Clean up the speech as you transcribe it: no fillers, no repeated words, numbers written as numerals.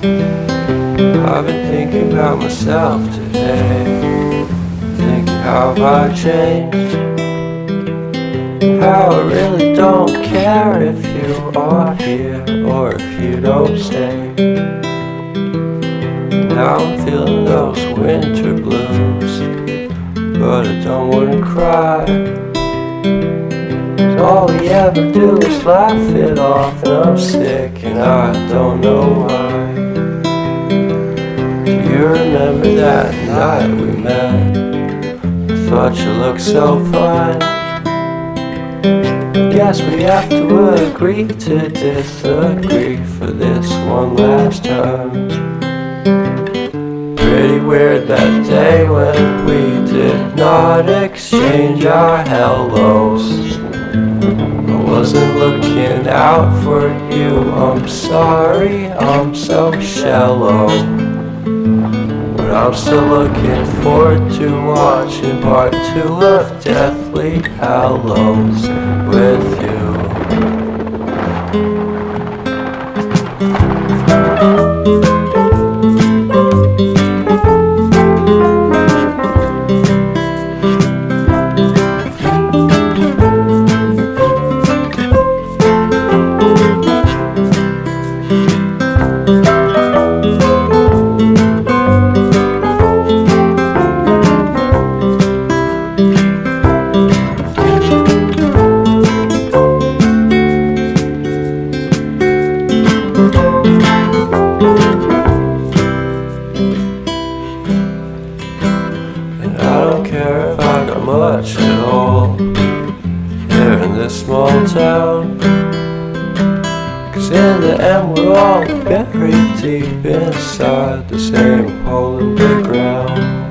I've been thinking about myself today, thinking how have I changed, how I really don't care if you are here or if you don't stay. Now I'm feeling those winter blues, but I don't wanna cry. All we ever do is laugh it off, and I'm sick and I don't know why. Do you remember that night we met? I thought you looked so fine. Guess we have to agree to disagree for this one last time. Pretty weird that day when we did not exchange our hellos. I wasn't looking out for you, I'm sorry, I'm so shallow. But I'm still looking forward to watching part 2 of Deathly Hallows with you. Much at all here in this small town, 'cause in the end we're all buried deep inside the same hole in the ground.